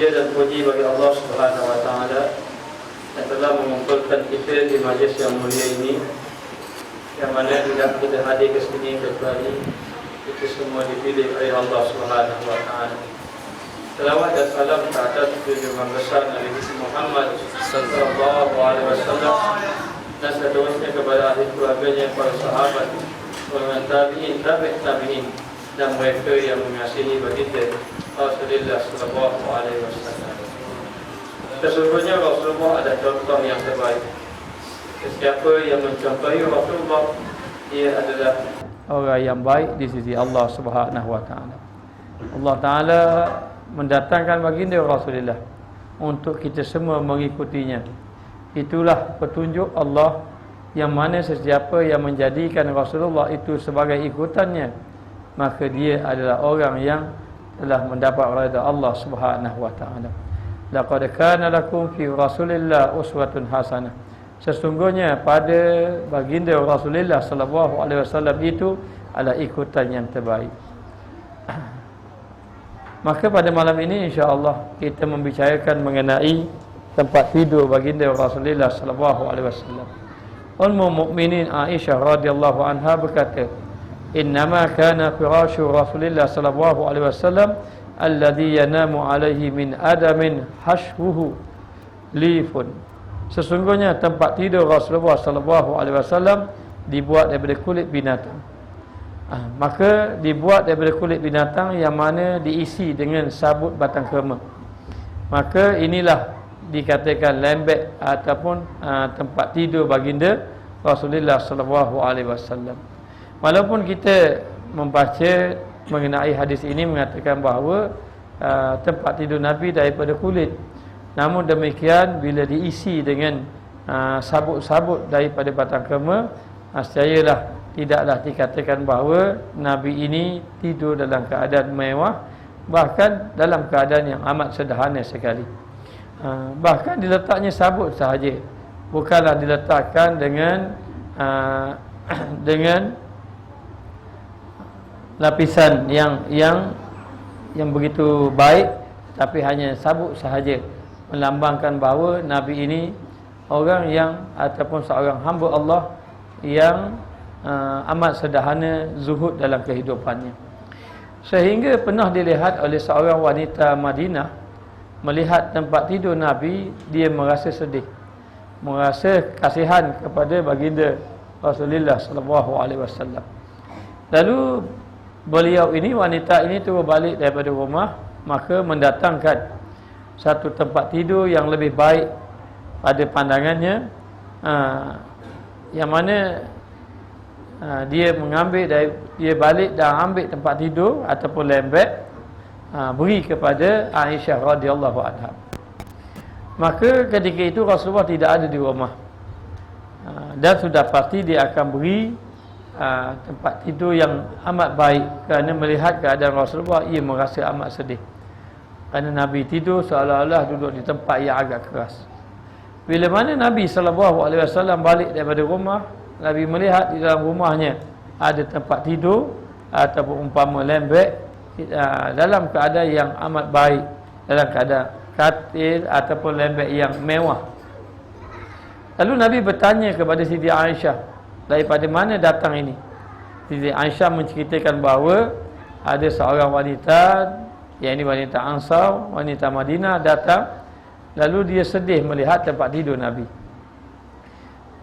Puja dan puji bagi Allah Subhanahu wa taala yang telah mengumpulkan kita di majlis yang mulia ini, yang mana tidak kita hadir ke sini kecuali kita semua dipilih oleh Allah Subhanahu wa taala. Selawat dan salam ke atas junjungan besar Nabi Muhammad sallallahu alaihi wasallam dan seterusnya kepada ahli keluarganya, para sahabat, para tabi'in dan mereka yang mengasihi baginda Rasulullah sallallahu alaihi wasallam. Sesungguhnya Rasulullah adalah contoh yang terbaik. Sesiapa yang mencontohi Rasulullah, dia adalah orang yang baik di sisi Allah Subhanahu wa taala. Allah taala mendatangkan baginda Rasulullah untuk kita semua mengikutinya. Itulah petunjuk Allah, yang mana sesiapa yang menjadikan Rasulullah itu sebagai ikutannya, maka dia adalah orang yang telah mendapat redha Allah Subhanahu wa taala. Laqad kana lakum fi Rasulillah uswatun hasanah. Sesungguhnya pada baginda Rasulullah sallallahu alaihi wasallam itu adalah ikutan yang terbaik. Maka pada malam ini insya-Allah kita membicarakan mengenai tempat tidur baginda Rasulullah sallallahu alaihi wasallam. Ummul Mukminin Aisyah radhiyallahu anha berkata, "Innama kana firashu Rasulullah sallallahu alaihi wasallam alladhi yanamu alaihi min adamin hashwuhu lifun." Sesungguhnya tempat tidur Rasulullah sallallahu alaihi wasallam dibuat daripada kulit binatang. Maka dibuat daripada kulit binatang yang mana diisi dengan sabut batang kurma. Maka inilah dikatakan lembek ataupun tempat tidur baginda Rasulullah sallallahu alaihi wasallam. Walaupun kita membaca mengenai hadis ini mengatakan bahawa tempat tidur Nabi daripada kulit, namun demikian bila diisi dengan sabut-sabut daripada batang kurma, secayalah tidaklah dikatakan bahawa Nabi ini tidur dalam keadaan mewah, bahkan dalam keadaan yang amat sederhana sekali. Bahkan diletaknya sabut sahaja, bukanlah diletakkan dengan lapisan yang begitu baik, tapi hanya sabut sahaja, melambangkan bahawa Nabi ini orang yang ataupun seorang hamba Allah yang amat sederhana, zuhud dalam kehidupannya. Sehingga pernah dilihat oleh seorang wanita Madinah melihat tempat tidur Nabi, dia merasa sedih, merasa kasihan kepada baginda Rasulullah sallallahu alaihi wasallam. Lalu beliau ini, wanita ini turun balik daripada rumah, maka mendatangkan satu tempat tidur yang lebih baik pada pandangannya, yang mana dia balik dan ambil tempat tidur ataupun lembek, beri kepada Aisyah radhiyallahu anha. Maka ketika itu Rasulullah tidak ada di rumah, dan sudah pasti dia akan beri tempat tidur yang amat baik. Kerana melihat keadaan Rasulullah, ia merasa amat sedih kerana Nabi tidur seolah-olah duduk di tempat yang agak keras. Bila mana Nabi SAW balik daripada rumah, Nabi melihat di dalam rumahnya ada tempat tidur ataupun umpama lembek dalam keadaan yang amat baik, dalam keadaan katil ataupun lembek yang mewah. Lalu Nabi bertanya kepada Siti Aisyah, daripada mana datang ini? Siti Aisyah menceritakan bahawa ada seorang wanita, yang ini wanita Ansar, wanita Madinah datang, lalu dia sedih melihat tempat tidur Nabi.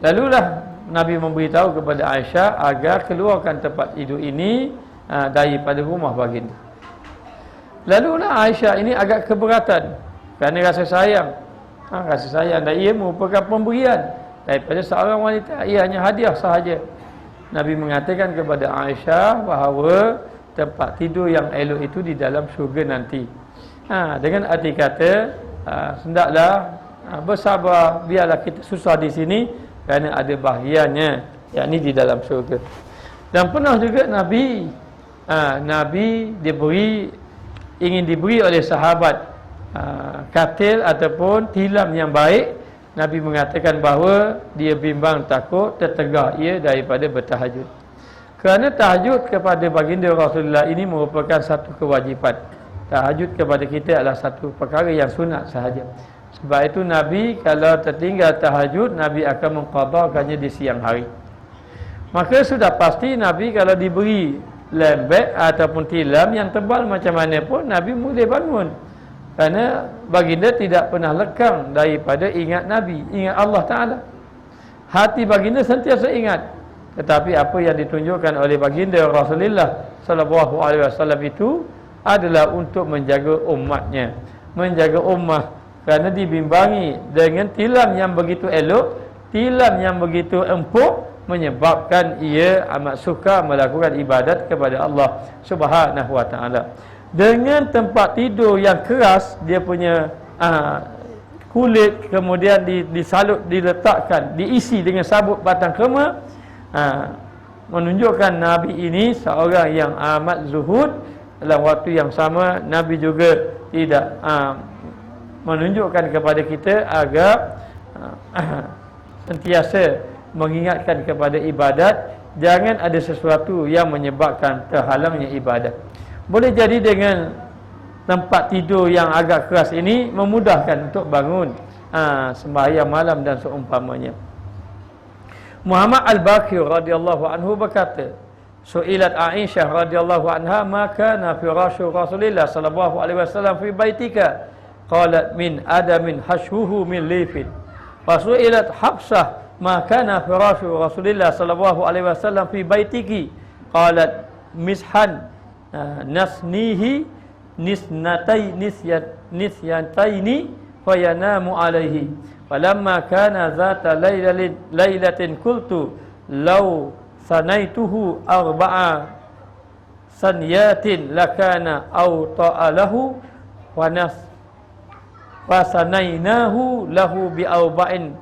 Lalulah Nabi memberitahu kepada Aisyah agar keluarkan tempat tidur ini daripada rumah baginda. Lalulah Aisyah ini agak keberatan kerana rasa sayang. Rasa sayang, dan ia merupakan pemberian daripada seorang wanita, ia hanya hadiah sahaja. Nabi mengatakan kepada Aisyah bahawa tempat tidur yang elok itu di dalam syurga nanti. Dengan arti kata, hendaklah bersabar, biarlah kita susah di sini kerana ada bahagiannya, yakni di dalam syurga. Dan pernah juga Nabi ingin diberi oleh sahabat katil ataupun tilam yang baik. Nabi mengatakan bahawa dia bimbang takut tertegah ia daripada bertahajud. Kerana tahajud kepada baginda Rasulullah ini merupakan satu kewajipan. tahajud kepada kita adalah satu perkara yang sunat sahaja. Sebab itu Nabi kalau tertinggal tahajud, Nabi akan mengqadakannya di siang hari. Maka sudah pasti Nabi kalau diberi lembek ataupun tilam yang tebal macam mana pun, Nabi boleh bangun. Kerana baginda tidak pernah lekang daripada ingat Nabi, ingat Allah Ta'ala. Hati baginda sentiasa ingat. Tetapi apa yang ditunjukkan oleh baginda Rasulullah sallallahu alaihi wasallam itu adalah untuk menjaga umatnya, menjaga ummah, kerana dibimbangi dengan tilam yang begitu elok, tilam yang begitu empuk, menyebabkan ia amat suka melakukan ibadat kepada Allah Subhanahu wa taala. Dengan tempat tidur yang keras, dia punya kulit kemudian disalut, diletakkan, diisi dengan sabut batang kurma, menunjukkan Nabi ini seorang yang amat zuhud. Dalam waktu yang sama, Nabi juga tidak menunjukkan kepada kita agar sentiasa mengingatkan kepada ibadat. Jangan ada sesuatu yang menyebabkan terhalangnya ibadat. Boleh jadi dengan tempat tidur yang agak keras ini memudahkan untuk bangun sembahyang malam dan seumpamanya. Muhammad Al-Baqir radhiyallahu anhu berkata, su'ilat Aisyah radhiyallahu anha, maka na firasyu Rasulillah sallallahu alaihi wasallam fi baitika, qalat min adamin hashwuhu min lifin. Wa su'ilat Hafsah, maka na firasyu Rasulillah sallallahu alaihi wasallam fi baitiki, qalat mishan nasnihi nisyataini fayanamu alaihi. Falamma kana zata lailatin qultu law sanaituhu arba'a sanyatin lakana aw ta'alahu wa sanainahu lahu bi arba'in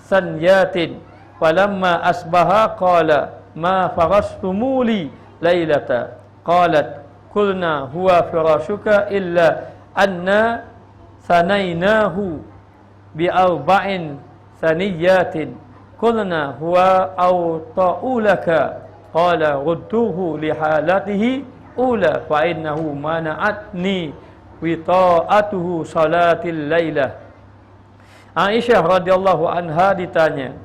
sanyatin. Falamma asbaha qala ma farastumuli lailata, qalat qulna huwa firashuka illa anna sanainahu bi arba'in saniyatin. Qulna huwa aw ta'ulaka, qala rudduhu li halatihi ula fa innahu mana'atni wi ta'atuhu salatil lailah. Aisyah radhiyallahu anha ditanya,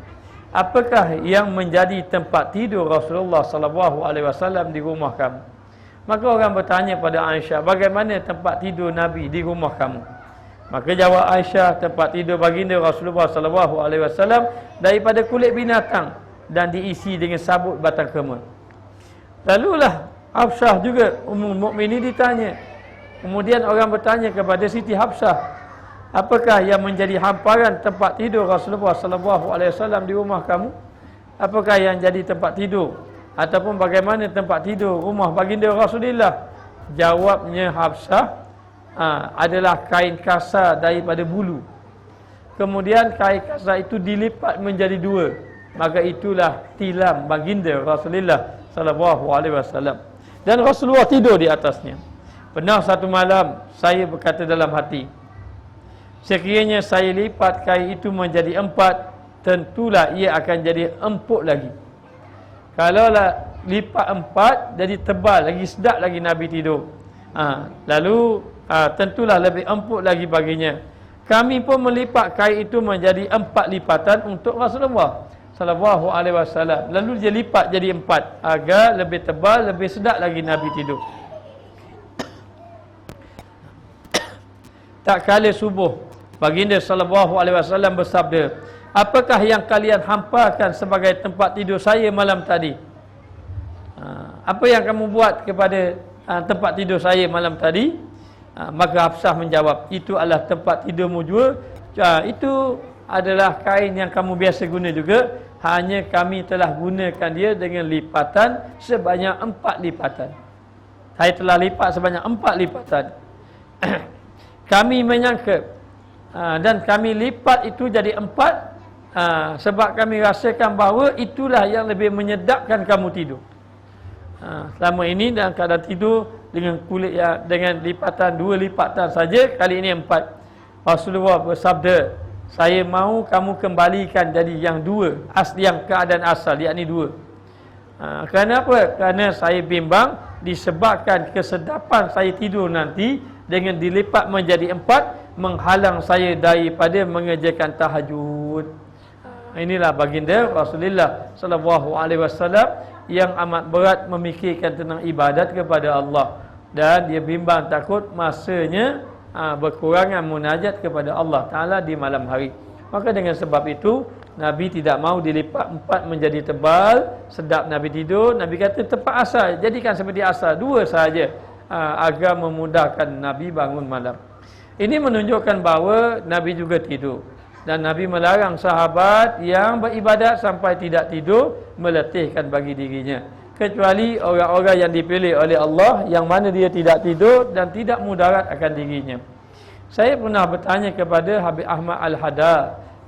apakah yang menjadi tempat tidur Rasulullah sallallahu alaihi wasallam di rumah kamu? Maka orang bertanya pada Aisyah, bagaimana tempat tidur Nabi di rumah kamu? Maka jawab Aisyah, tempat tidur baginda Rasulullah sallallahu alaihi wasallam daripada kulit binatang dan diisi dengan sabut batang kurma. Lalulah Hafsah juga Ummul Mukminin ditanya. Kemudian orang bertanya kepada Siti Hafsah, apakah yang menjadi hamparan tempat tidur Rasulullah sallallahu alaihi wasallam di rumah kamu? Apakah yang jadi tempat tidur ataupun bagaimana tempat tidur rumah baginda Rasulullah? Jawabnya Hafsah, adalah kain kasar daripada bulu. Kemudian kain kasar itu dilipat menjadi dua. Maka itulah tilam baginda Rasulullah sallallahu alaihi wasallam. Dan Rasulullah tidur di atasnya. Pernah satu malam saya berkata dalam hati, sekiranya saya lipat kain itu menjadi empat, tentulah ia akan jadi empuk lagi. Kalaulah lipat empat, jadi tebal lagi, sedap lagi Nabi tidur. Lalu tentulah lebih empuk lagi baginya. Kami pun melipat kain itu menjadi 4 lipatan untuk Rasulullah sallallahu alaihi wasallam. Lalu dia lipat jadi 4 agar lebih tebal, lebih sedap lagi Nabi tidur. Tak kala subuh, baginda sallallahu alaihi wasallam bersabda, apakah yang kalian hamparkan sebagai tempat tidur saya malam tadi? Apa yang kamu buat kepada tempat tidur saya malam tadi? Maka Hafsah menjawab, itu adalah tempat tidurmu juga. Itu adalah kain yang kamu biasa guna juga, hanya kami telah gunakan dia dengan lipatan sebanyak 4 lipatan. Saya telah lipat sebanyak 4 lipatan. Kami menyangka dan kami lipat itu jadi 4 sebab kami rasakan bahawa itulah yang lebih menyedapkan kamu tidur. Selama ini dalam keadaan tidur dengan kulit dengan lipatan 2 lipatan saja, kali ini 4. Rasulullah bersabda, saya mahu kamu kembalikan jadi yang 2, yang keadaan asal, yakni 2. Kerana apa? Kerana saya bimbang disebabkan kesedapan saya tidur nanti dengan dilipat menjadi 4 menghalang saya daripada mengerjakan tahajud. Inilah baginda Rasulullah sallallahu alaihi wasallam yang amat berat memikirkan tentang ibadat kepada Allah, dan dia bimbang takut masanya berkurangan munajat kepada Allah Taala di malam hari. Maka dengan sebab itu Nabi tidak mahu dilipat 4 menjadi tebal. Sedap Nabi tidur, Nabi kata tempat asal jadikan seperti asal 2 sahaja, agar memudahkan Nabi bangun malam. Ini menunjukkan bahawa Nabi juga tidur, dan Nabi melarang sahabat yang beribadat sampai tidak tidur meletihkan bagi dirinya, kecuali orang-orang yang dipilih oleh Allah yang mana dia tidak tidur dan tidak mudarat akan dirinya. Saya pernah bertanya kepada Habib Ahmad Al-Hada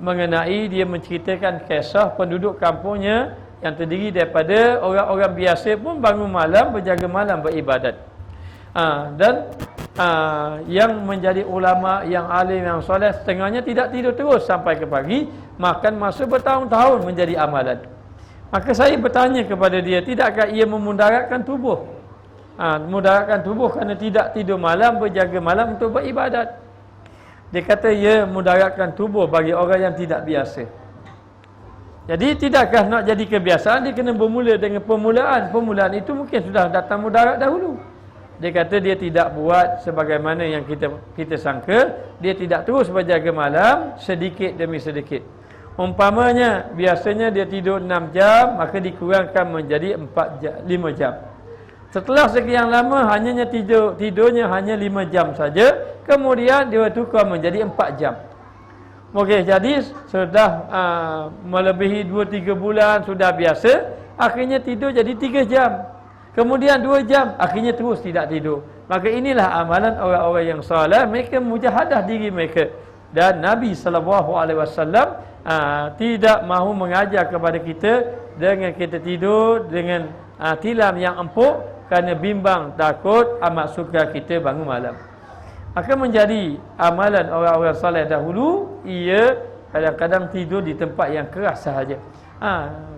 mengenai dia menceritakan kisah penduduk kampungnya yang terdiri daripada orang-orang biasa pun bangun malam, berjaga malam beribadat. Yang menjadi ulama, yang alim, yang soleh, setengahnya tidak tidur terus sampai ke pagi, makan masa bertahun-tahun menjadi amalan. Maka saya bertanya kepada dia, tidakkah ia memudaratkan tubuh? Memudaratkan tubuh kerana tidak tidur malam, berjaga malam untuk beribadat. Dia kata ia mudaratkan tubuh bagi orang yang tidak biasa. Jadi tidakkah nak jadi kebiasaan, dia kena bermula dengan permulaan. Permulaan itu mungkin sudah datang mudarat dahulu. Dia kata dia tidak buat sebagaimana yang kita sangka. Dia tidak terus berjaga malam sedikit demi sedikit. Umpamanya biasanya dia tidur 6 jam, maka dikurangkan menjadi 5 jam. Setelah sekian lama hanya tidurnya hanya 5 jam saja, kemudian dia tukar menjadi 4 jam. Okey, jadi sudah melebihi 2-3 bulan sudah biasa, akhirnya tidur jadi 3 jam. Kemudian 2 jam, akhirnya terus tidak tidur. Maka inilah amalan orang-orang yang saleh, mereka mujahadah diri mereka. Dan Nabi SAW tidak mahu mengajar kepada kita dengan kita tidur dengan tilam yang empuk, kerana bimbang takut amat suka kita bangun malam. Maka menjadi amalan orang-orang saleh dahulu, ia kadang-kadang tidur di tempat yang keras sahaja.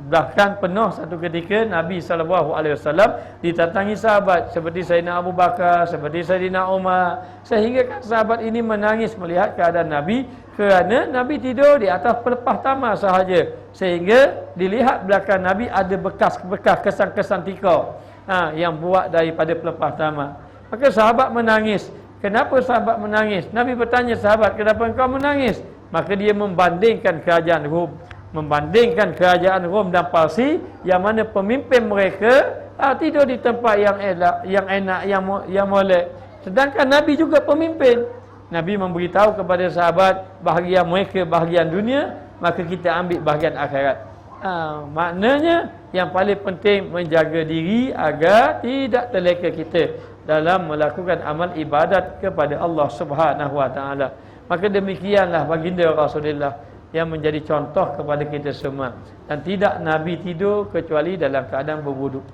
Bahkan penuh satu ketika Nabi SAW ditatangi sahabat seperti Sayyidina Abu Bakar, seperti Sayyidina Umar, sehingga kan sahabat ini menangis melihat keadaan Nabi, kerana Nabi tidur di atas pelepah tamar sahaja, sehingga dilihat belakang Nabi ada bekas-bekas kesan-kesan tikar yang buat daripada pelepah tamar. Maka sahabat menangis. Kenapa sahabat menangis? Nabi bertanya sahabat, kenapa engkau menangis? Maka dia membandingkan kerajaan Rom, membandingkan kerajaan Rom dan Parsi, yang mana pemimpin mereka tidur di tempat yang elok, yang enak, yang molek. Sedangkan Nabi juga pemimpin. Nabi memberitahu kepada sahabat, bahagian mereka bahagian dunia, maka kita ambil bahagian akhirat. Maknanya yang paling penting menjaga diri agar tidak terleka kita dalam melakukan amal ibadat kepada Allah Subhanahu Wa Taala. Maka demikianlah baginda Rasulullah yang menjadi contoh kepada kita semua. Dan tidak Nabi tidur kecuali dalam keadaan berwuduk.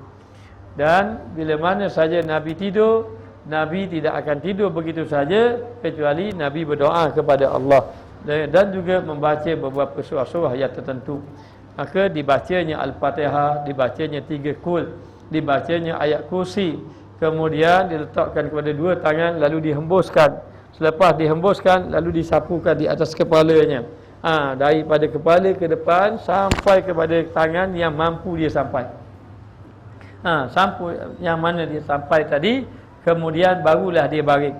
Dan bila mana saja Nabi tidur, Nabi tidak akan tidur begitu saja, kecuali Nabi berdoa kepada Allah dan juga membaca beberapa surah-surah yang tertentu. Maka dibacanya Al-Fatihah, dibacanya 3 kul, dibacanya ayat kursi, kemudian diletakkan kepada 2 tangan lalu dihembuskan. Selepas dihembuskan lalu disapukan di atas kepalanya. Daripada kepala ke depan sampai kepada tangan yang mampu dia sampai. Sampai yang mana dia sampai tadi, kemudian barulah dia baring.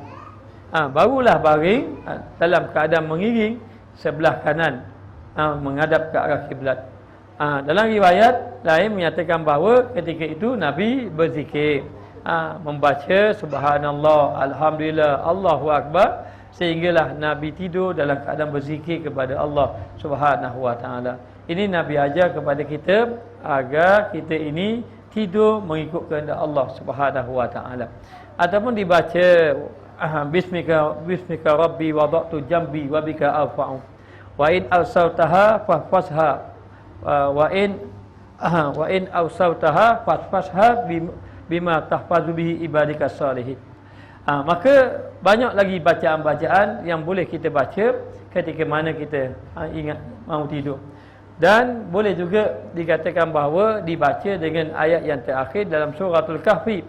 Barulah baring dalam keadaan mengiring sebelah kanan menghadap ke arah kiblat. Dalam riwayat lain menyatakan bahawa ketika itu Nabi berzikir, membaca subhanallah, alhamdulillah, Allahu akbar, sehinggalah Nabi tidur dalam keadaan berzikir kepada Allah Subhanahu Wa Taala. Ini Nabi ajar kepada kita agar kita ini tidur mengikut kehendak Allah Subhanahu Wa Taala. Ataupun dibaca bismika rabbi wada'tu jambi wa bika arfa'u wa in arsaltaha fahfazha wa in arsaltaha fahfazha bima tahfazu bihi ibadika salihin. Maka banyak lagi bacaan-bacaan yang boleh kita baca ketika mana kita ingat mahu tidur. Dan boleh juga dikatakan bahawa dibaca dengan ayat yang terakhir dalam suratul Kahfi.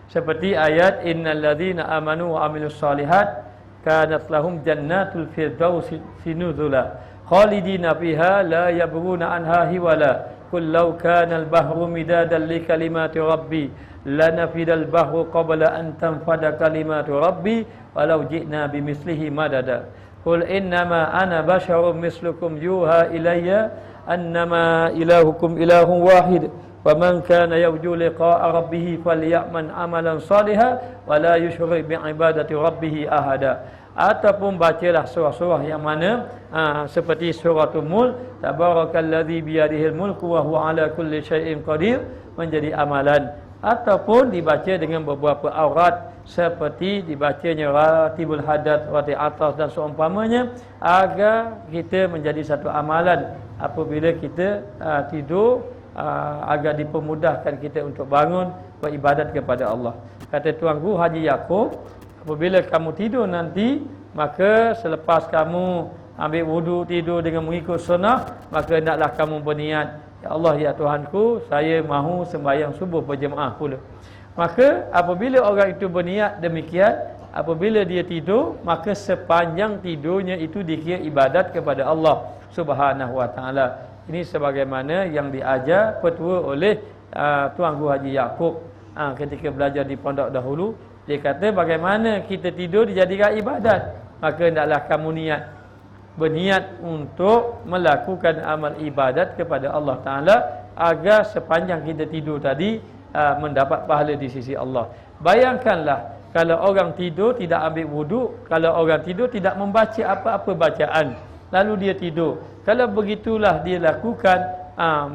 Seperti ayat innal ladzina amanu wa amilus solihat kanat lahum jannatul firdausi nuzula khalidina fiha la yabghuna anha hiwala qul law kana al-bahru midadan li kalimati rabbi lanafidal bahru qabla an tanfada kalimatu rabbi walau ji'na bimithlihi madada qul innama ana basyarum mislukum yuha ilayya annama ilahukum ilahun wahid faman kana yarju liqa'a rabbih falyamal amalan salihan wala yusyrik bi'ibadati rabbih ahada. Ataupun bacalah surah-surah yang mana seperti suratul Mulk, tabarakalladzi biyadihil mulku wa huwa ala kulli syai'in qadir, menjadi amalan. Ataupun dibaca dengan beberapa aurat seperti dibacanya ratibul hadat, ratib atas dan seumpamanya, agar kita menjadi satu amalan apabila kita tidur, agar dipermudahkan kita untuk bangun beribadat kepada Allah. Kata Tuan Guru Haji Yaakob, apabila kamu tidur nanti, maka selepas kamu ambil wudu tidur dengan mengikut sunnah, maka hendaklah kamu berniat, ya Allah ya Tuhanku, saya mahu sembahyang subuh berjemaah pula. Maka apabila orang itu berniat demikian, apabila dia tidur, maka sepanjang tidurnya itu dikira ibadat kepada Allah Subhanahu wa taala. Ini sebagaimana yang diajar petua oleh Tuan Guru Haji Yaakob ketika belajar di pondok dahulu. Dia kata bagaimana kita tidur dijadikan ibadat, maka hendaklah kamu berniat untuk melakukan amal ibadat kepada Allah Ta'ala, agar sepanjang kita tidur tadi mendapat pahala di sisi Allah. Bayangkanlah kalau orang tidur tidak ambil wudu, kalau orang tidur tidak membaca apa-apa bacaan, lalu dia tidur. Kalau begitulah dia lakukan,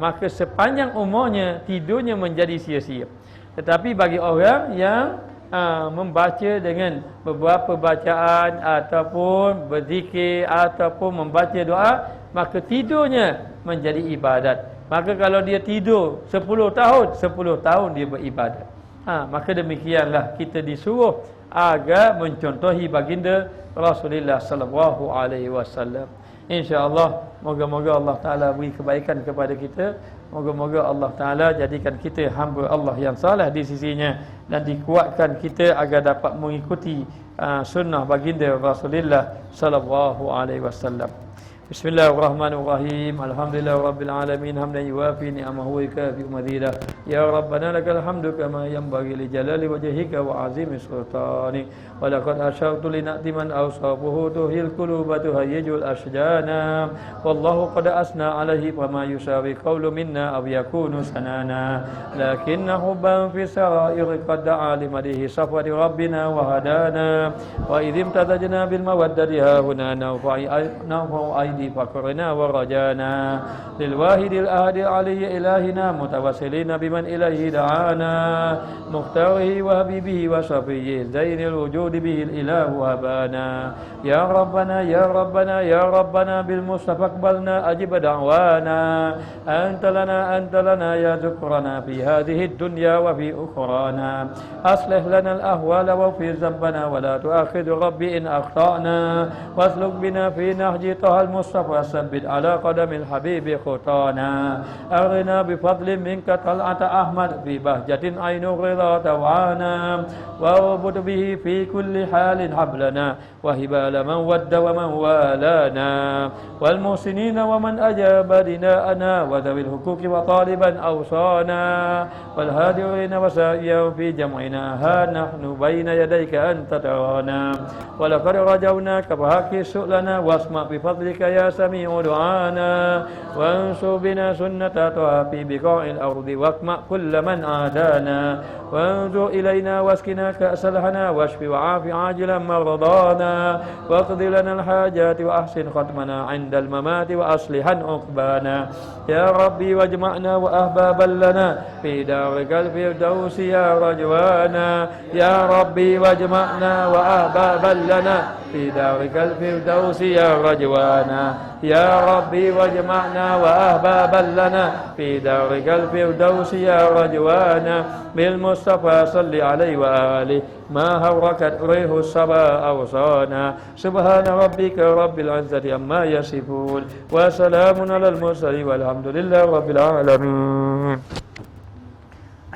maka sepanjang umurnya tidurnya menjadi sia-sia. Tetapi bagi orang yang membaca dengan beberapa bacaan ataupun berzikir ataupun membaca doa, maka tidurnya menjadi ibadat. Maka kalau dia tidur 10 tahun, 10 tahun dia beribadat. Maka demikianlah kita disuruh agar mencontohi baginda Rasulullah sallallahu alaihi wasallam. InsyaAllah, moga-moga Allah Ta'ala beri kebaikan kepada kita. Moga-moga Allah Ta'ala jadikan kita hamba Allah yang salah di sisinya, dan dikuatkan kita agar dapat mengikuti sunnah baginda Rasulullah sallallahu alaihi wasallam. Bismillahirrahmanirrahim. Alhamdulillahirabbil alamin hamdan yuwafi ni'amahu wa yukafi mazidah. Ya Rabbana lakal hamdu kama yanbaghi li jalali wajhika wa azimi sultani. Wa laqad asyartu li na'timan awsafuhu tuhil quluba tuhayyijul asjana. Wallahu qad asna alaihi fama yusawi qawlu minna aw yakunu sanana. Lakinna hubban fi sarair qad da'a limadihi safwati rabbina wa hadana. Wa idhim tadajna bil mawaddati hahuna nawfa'i فقرنا ورجانا للواحد الأحد علي إلهنا متوسلين بمن إليه دعانا مختاره وحبيبه وصفيه زين الوجود به الإله هبانا يا ربنا يا ربنا يا ربنا بالمصطفى اقبلنا أجب دعوانا أنت لنا يا ذكرنا في هذه الدنيا وفي أخرانا أصلح لنا الأهوال وفي ذنبنا ولا تؤاخذ ربي إن أخطأنا واسلك بنا في نهج طه المصطفى ثبت على قدم الحبيب خطانا أغنى بفضل منك طلعة أحمد في بهجة عين الرضا توعانا واربط به في كل حال حبلنا وهبال من ود ومن والانا والمحسنين ومن أجاب نداءنا وذوي الحقوق وطالبا أوصانا والهادرين وسائيا في جمعنا ها نحن بين يديك أنت ترانا ولقد رجوناك فحق سؤلنا واسمع بفضلك يا سميع دعانا وانصر بنا سنة طه في بقاع الأرض واقمع كل من عادانا وانظر إلينا واسقنا كأس الهنا واشف وعاف عاجلا مرضانا واقض لنا الحاجات وأحسن ختمنا عند الممات وأصلحا عقبانا يا ربي واجمعنا وأحبابا لنا في دارك الفردوس يا رجوانا يا ربي واجمعنا وأحبابا لنا في دارك الفردوس يا رجوانا يا ربي واجمعنا وأحبابا لنا في دارك الفردوس يا رجوانا بالمصطفى صل عليه وآله ما هركت ريح الصبا أوصانا سبحان ربك رب العزة عما يصفون وسلام على المرسلين والحمد لله رب العالمين.